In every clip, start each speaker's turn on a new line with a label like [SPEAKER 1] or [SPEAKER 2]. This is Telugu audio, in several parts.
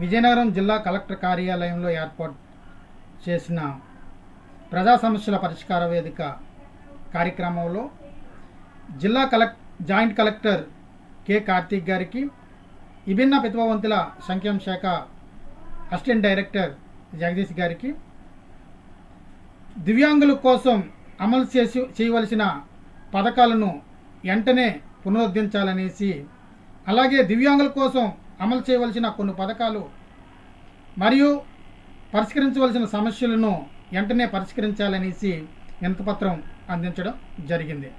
[SPEAKER 1] విజయనగరం జిల్లా కలెక్టర్ కార్యాలయంలో ఏర్పాటు చేసిన ప్రజా సమస్యల పరిష్కార వేదిక కార్యక్రమంలో జిల్లా జాయింట్ కలెక్టర్ కె కార్తీక్ గారికి, విభిన్న ప్రతిభావంతుల సంక్షేమ శాఖ అసిస్టెంట్ డైరెక్టర్ జగదీష్ గారికి, దివ్యాంగుల కోసం అమలు చేయవలసిన పథకాలను వెంటనే పునరుద్ధరించాలనేసి, అలాగే దివ్యాంగుల కోసం అమలు చేయవలసిన కొన్ని పథకాలు మరియు పరిష్కరించవలసిన సమస్యలను వెంటనే పరిష్కరించాలనేసి వినతిపత్రం అందించడం జరిగింది.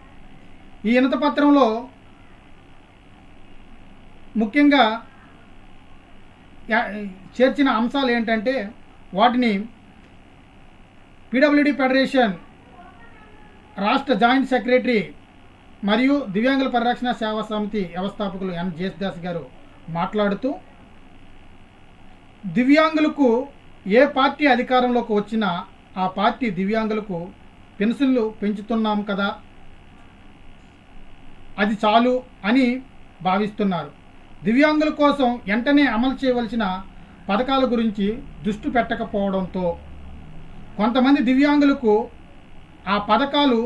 [SPEAKER 1] ఈ వినతిపత్రంలో ముఖ్యంగా చేర్చిన అంశాలు ఏంటంటే, వాటిని పీడబ్ల్యూడీ ఫెడరేషన్ రాష్ట్ర జాయింట్ సెక్రటరీ మరియు దివ్యాంగుల పరిరక్షణ సేవా సమితి వ్యవస్థాపకులు ఎన్ జేసుదాస్ గారు మాట్లాడుతూ, దివ్యాంగులకు ఏ పార్టీ అధికారంలోకి వచ్చినా ఆ పార్టీ దివ్యాంగులకు పెన్షన్లు పెంచుతున్నాం కదా, అది చాలు అని భావిస్తున్నారు. దివ్యాంగుల కోసం వెంటనే అమలు చేయవలసిన పథకాల గురించి దృష్టి పెట్టకపోవడంతో కొంతమంది దివ్యాంగులకు ఆ పథకాలు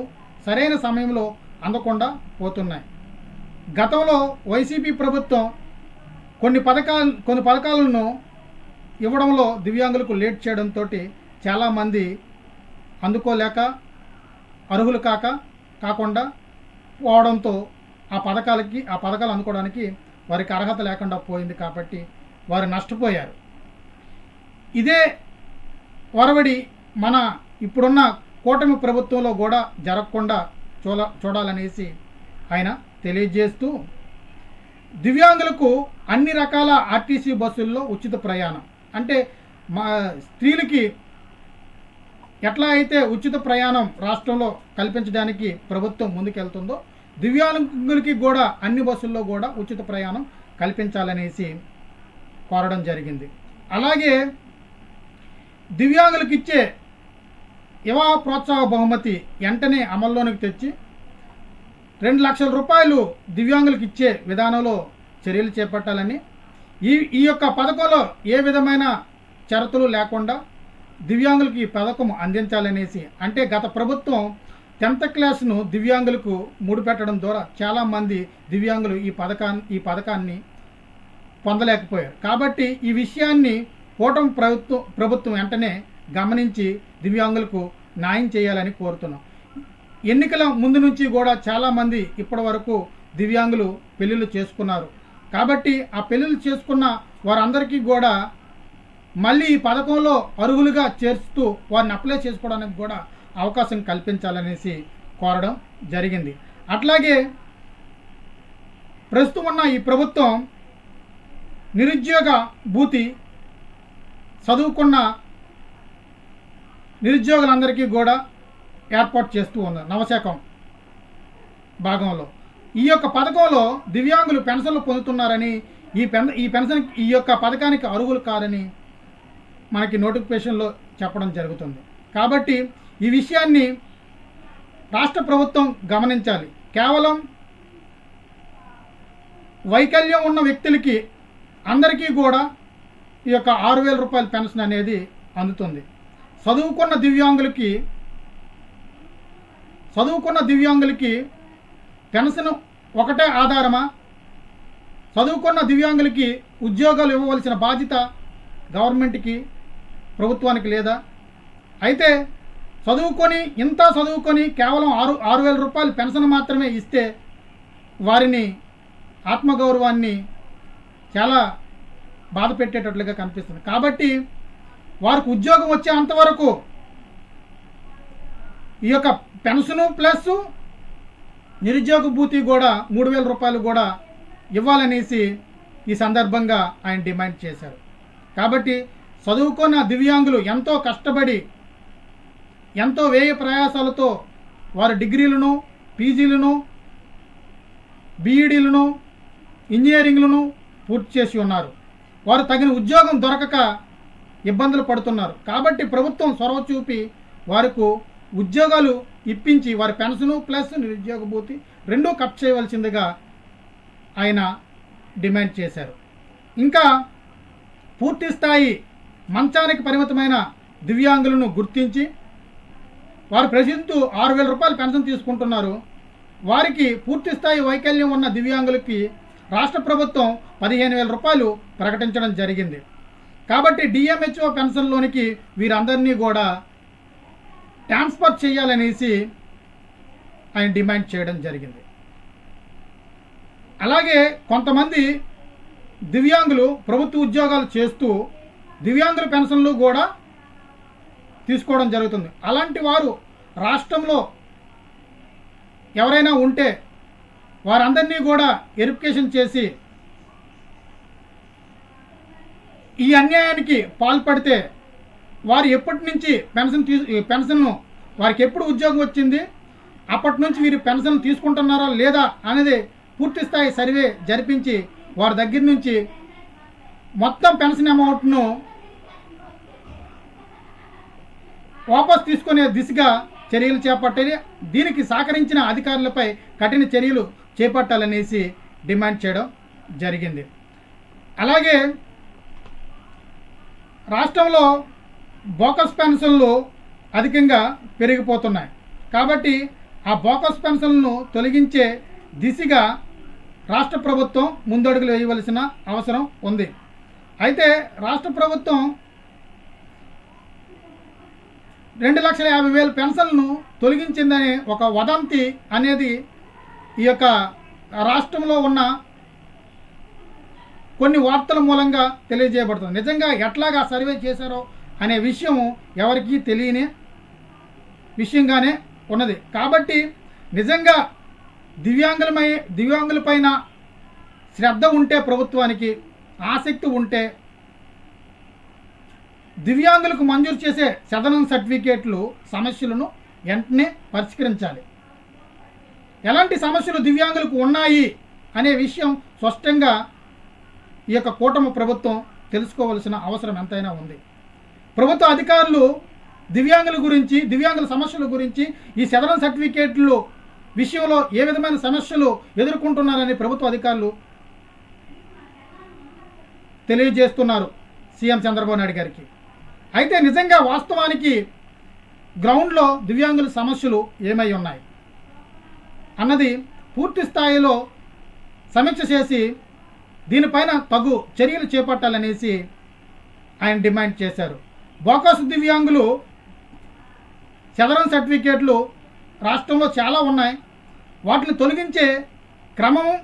[SPEAKER 1] సరైన సమయంలో అందకుండా పోతున్నాయి. గతంలో వైసీపీ ప్రభుత్వం కొన్ని పథకాలను ఇవ్వడంలో దివ్యాంగులకు లేట్ చేయడంతో చాలామంది అందుకోలేక అర్హులు కాకుండా పోవడంతో ఆ పథకాలు అందుకోవడానికి వారికి అర్హత లేకుండా పోయింది. కాబట్టి వారు నష్టపోయారు. ఇదే ఒరవడి మన ఇప్పుడున్న కూటమి ప్రభుత్వంలో కూడా జరగకుండా చూడాలనేసి ఆయన తెలియజేస్తూ, దివ్యాంగులకు అన్ని రకాల ఆర్టీసీ బస్సుల్లో ఉచిత ప్రయాణం, అంటే స్త్రీలకి ఎట్లా అయితే ఉచిత ప్రయాణం రాష్ట్రంలో కల్పించడానికి ప్రభుత్వం ముందుకెళ్తుందో, దివ్యాంగులకి కూడా అన్ని బస్సుల్లో కూడా ఉచిత ప్రయాణం కల్పించాలనేసి కోరడం జరిగింది. అలాగే దివ్యాంగులకు ఇచ్చే యువ ప్రోత్సాహ బహుమతి వెంటనే అమల్లోనికి తెచ్చి 2 లక్షల రూపాయలు దివ్యాంగులకు ఇచ్చే విధానంలో చర్యలు చేపట్టాలని, ఈ యొక్క పథకంలో ఏ విధమైన షరతులు లేకుండా దివ్యాంగులకు ఈ పథకం అందించాలనేసి, అంటే గత ప్రభుత్వం 10th క్లాస్ను దివ్యాంగులకు ముడిపెట్టడం ద్వారా చాలామంది దివ్యాంగులు ఈ పథకాన్ని పొందలేకపోయారు. కాబట్టి ఈ విషయాన్ని కూటమి ప్రభుత్వం వెంటనే గమనించి దివ్యాంగులకు న్యాయం చేయాలని కోరుతున్నాం. ఎన్నికల ముందు నుంచి కూడా చాలామంది ఇప్పటి వరకు దివ్యాంగులు పెళ్ళిళ్ళు చేసుకున్నారు. కాబట్టి ఆ పెళ్ళిళ్ళు చేసుకున్న వారందరికీ కూడా మళ్ళీ ఈ పథకంలో అర్హులుగా చేర్చుతూ వారిని అప్లై చేసుకోవడానికి కూడా అవకాశం కల్పించాలనేసి కోరడం జరిగింది. అట్లాగే ప్రస్తుతం ఉన్న ఈ ప్రభుత్వం నిరుద్యోగ భృతి చదువుకున్న నిరుద్యోగులందరికీ కూడా ఏర్పాటు చేస్తూ ఉన్నారు నవశకం భాగంలో. ఈ యొక్క పథకంలో దివ్యాంగులు పెన్షన్లు పొందుతున్నారని, ఈ యొక్క పథకానికి అర్హులు కాదని మనకి నోటిఫికేషన్లో చెప్పడం జరుగుతుంది. కాబట్టి ఈ విషయాన్ని రాష్ట్ర ప్రభుత్వం గమనించాలి. కేవలం వైకల్యం ఉన్న వ్యక్తులకి అందరికీ కూడా ఈ యొక్క 6,000 రూపాయల పెన్షన్ అనేది అందుతుంది. చదువుకున్న దివ్యాంగులకి పెన్షన్ ఒకటే ఆధారమా? చదువుకున్న దివ్యాంగులకి ఉద్యోగాలు ఇవ్వవలసిన బాధ్యత గవర్నమెంట్కి, ప్రభుత్వానికి లేదా? అయితే చదువుకొని కేవలం 6,000 రూపాయలు పెన్షన్ మాత్రమే ఇస్తే వారిని ఆత్మగౌరవాన్ని చాలా బాధ పెట్టేటట్లుగా కనిపిస్తుంది. కాబట్టి వారికి ఉద్యోగం వచ్చే అంతవరకు ఈ యొక్క పెన్షను ప్లస్ నిరుద్యోగ భృతి కూడా 3,000 రూపాయలు కూడా ఇవ్వాలనేసి ఈ సందర్భంగా ఆయన డిమాండ్ చేశారు. కాబట్టి చదువుకున్న దివ్యాంగులు ఎంతో కష్టపడి, ఎంతో వ్యయ ప్రయాసాలతో వారి డిగ్రీలను, పీజీలను, బీఈడీలను, ఇంజనీరింగ్లను పూర్తి చేసి ఉన్నారు. వారు తగిన ఉద్యోగం దొరకక ఇబ్బందులు పడుతున్నారు. కాబట్టి ప్రభుత్వం చొరవ చూపి వారికి ఉద్యోగాలు ఇప్పించి వారి పెన్షను ప్లస్ నిరుద్యోగ భృతి రెండూ కట్ చేయవలసిందిగా ఆయన డిమాండ్ చేశారు. ఇంకా పూర్తి స్థాయి మంచానికి పరిమితమైన దివ్యాంగులను గుర్తించి వారు ప్రజెంట్ 6,000 రూపాయలు పెన్షన్ తీసుకుంటున్నారు. వారికి పూర్తి స్థాయి వైకల్యం ఉన్న దివ్యాంగులకి రాష్ట్ర ప్రభుత్వం 15,000 రూపాయలు ప్రకటించడం జరిగింది. కాబట్టి డిఎంహెచ్ఓ పెన్షన్లోనికి వీరందరినీ కూడా ట్రాన్స్ఫర్ చేయాలనేసి ఆయన డిమాండ్ చేయడం జరిగింది. అలాగే కొంతమంది దివ్యాంగులు ప్రభుత్వ ఉద్యోగాలు చేస్తూ దివ్యాంగుల పెన్షన్లు కూడా తీసుకోవడం జరుగుతుంది. అలాంటి వారు రాష్ట్రంలో ఎవరైనా ఉంటే వారందరినీ కూడా వెరిఫికేషన్ చేసి ఈ అన్యాయానికి పాల్పడితే వారు ఎప్పటి నుంచి పెన్షన్ను వారికి ఎప్పుడు ఉద్యోగం వచ్చింది, అప్పటి నుంచి వీరు పెన్షన్ తీసుకుంటున్నారా లేదా అనేది పూర్తి స్థాయి సర్వే జరిపించి వారి దగ్గర నుంచి మొత్తం పెన్షన్ అమౌంట్ను వాపస్ తీసుకునే దిశగా చర్యలు చేపట్టాలి. దీనికి సహకరించిన అధికారులపై కఠిన చర్యలు చేపట్టాలనేసి డిమాండ్ చేయడం జరిగింది. అలాగే రాష్ట్రంలో బోకస్ పెన్షన్లు అధికంగా పెరిగిపోతున్నాయి. కాబట్టి ఆ బోకస్ పెన్షన్లను తొలగించే దిశగా రాష్ట్ర ప్రభుత్వం ముందడుగులు వేయవలసిన అవసరం ఉంది. అయితే రాష్ట్ర ప్రభుత్వం 2,50,000 పెన్షన్లను తొలగించిందనే ఒక వదంతి అనేది ఈ యొక్క రాష్ట్రంలో ఉన్న కొన్ని వార్తల మూలంగా తెలియజేయబడుతుంది. నిజంగా ఎట్లాగా సర్వే చేశారో అనే విషయం ఎవరికీ తెలియని విషయంగానే ఉన్నది. కాబట్టి నిజంగా దివ్యాంగులపైన శ్రద్ధ ఉంటే, ప్రభుత్వానికి ఆసక్తి ఉంటే దివ్యాంగులకు మంజూరు చేసే సదనం సర్టిఫికేట్లు సమస్యలను వెంటనే పరిష్కరించాలి. ఎలాంటి సమస్యలు దివ్యాంగులకు ఉన్నాయి అనే విషయం స్పష్టంగా ఈ యొక్క కూటమి ప్రభుత్వం తెలుసుకోవాల్సిన అవసరం ఎంతైనా ఉంది. ప్రభుత్వ అధికారులు దివ్యాంగుల గురించి, దివ్యాంగుల సమస్యల గురించి, ఈ సదనం సర్టిఫికేట్లు విషయంలో ఏ విధమైన సమస్యలు ఎదుర్కొంటున్నారని ప్రభుత్వ అధికారులు తెలియజేస్తున్నారు సీఎం చంద్రబాబు నాయుడు గారికి. అయితే నిజంగా వాస్తవానికి గ్రౌండ్లో దివ్యాంగుల సమస్యలు ఏమై ఉన్నాయి అన్నది పూర్తి స్థాయిలో సమీక్ష చేసి దీనిపైన తగు చర్యలు చేపట్టాలనేసి ఆయన డిమాండ్ చేశారు. బోకస్ దివ్యాంగులు సదరం సర్టిఫికేట్లు రాష్ట్రంలో చాలా ఉన్నాయి. వాటిని తొలగించే క్రమము,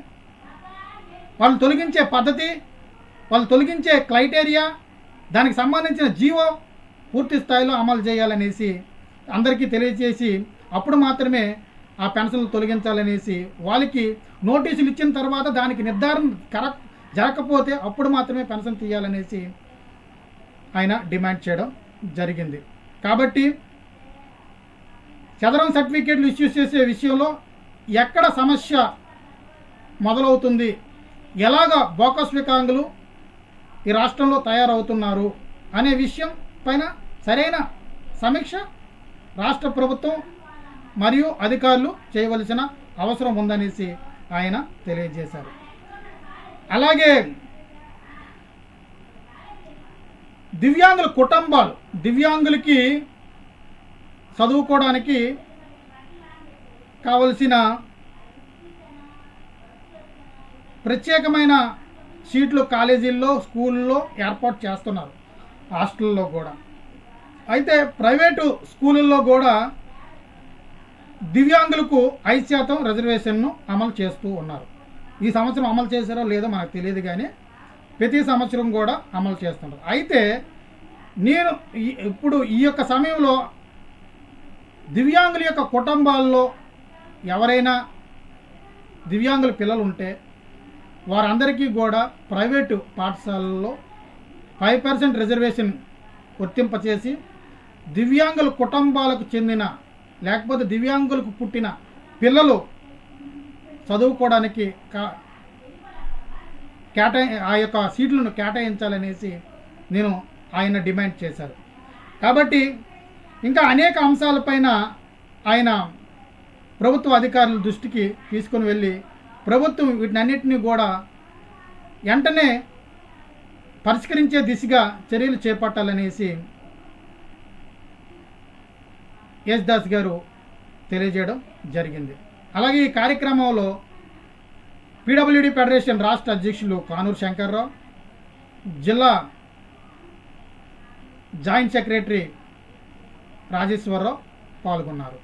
[SPEAKER 1] వాళ్ళు తొలగించే పద్ధతి, వాళ్ళు తొలగించే క్రైటీరియా, దానికి సంబంధించిన జీవో పూర్తి స్థాయిలో అమలు చేయాలనేసి అందరికీ తెలియజేసి అప్పుడు మాత్రమే ఆ పెన్షన్లు తొలగించాలనేసి, వాళ్ళకి నోటీసులు ఇచ్చిన తర్వాత దానికి నిర్ధారణ జరగకపోతే అప్పుడు మాత్రమే పెన్షన్ తీయాలనేసి ఆయన డిమాండ్ చేయడం జరిగింది. కాబట్టి సదరం సర్టిఫికేట్లు ఇష్యూ చేసే విషయంలో ఎక్కడ సమస్య మొదలవుతుంది, ఎలాగ బోకస్ వికలాంగులు ఈ రాష్ట్రంలో తయారవుతున్నారు అనే విషయం పైన సరైన సమీక్ష రాష్ట్ర ప్రభుత్వం మరియు అధికారులు చేయవలసిన అవసరం ఉందనేసి ఆయన తెలియజేశారు. అలాగే దివ్యాంగుల కుటుంబాలు, దివ్యాంగులకి చదువుకోవడానికి కావలసిన ప్రత్యేకమైన సీట్లు కాలేజీల్లో, స్కూల్లో ఏర్పాటు చేస్తున్నారు, హాస్టల్లో కూడా. అయితే ప్రైవేటు స్కూళ్ళల్లో కూడా దివ్యాంగులకు 5% రిజర్వేషన్ను అమలు చేస్తూ ఉన్నారు. ఈ సంవత్సరం అమలు చేశారో లేదో మనకు తెలియదు, కానీ ప్రతి సంవత్సరం కూడా అమలు చేస్తున్నారు. అయితే నేను ఇప్పుడు ఈ యొక్క సమయంలో దివ్యాంగుల యొక్క కుటుంబాల్లో ఎవరైనా దివ్యాంగుల పిల్లలు ఉంటే వారందరికీ కూడా ప్రైవేటు పాఠశాలల్లో 5% రిజర్వేషన్ వర్తింపచేసి దివ్యాంగుల కుటుంబాలకు చెందిన లేకపోతే దివ్యాంగులకు పుట్టిన పిల్లలు చదువుకోవడానికి ఆ యొక్క సీట్లను కేటాయించాలనేసి నేను ఆయన డిమాండ్ చేశారు. కాబట్టి ఇంకా అనేక అంశాలపైన ఆయన ప్రభుత్వ అధికారుల దృష్టికి తీసుకుని వెళ్ళి ప్రభుత్వం వీటినన్నిటినీ కూడా వెంటనే పరిష్కరించే దిశగా చర్యలు చేపట్టాలనేసి యేసుదాస్ గారు తెలియజేయడం జరిగింది. అలాగే ఈ కార్యక్రమంలో పీడబ్ల్యూడీ ఫెడరేషన్ రాష్ట్ర అధ్యక్షులు కానూరు శంకర్రావు, జిల్లా జాయింట్ సెక్రటరీ రాజేశ్వరరావు పాల్గొన్నారు.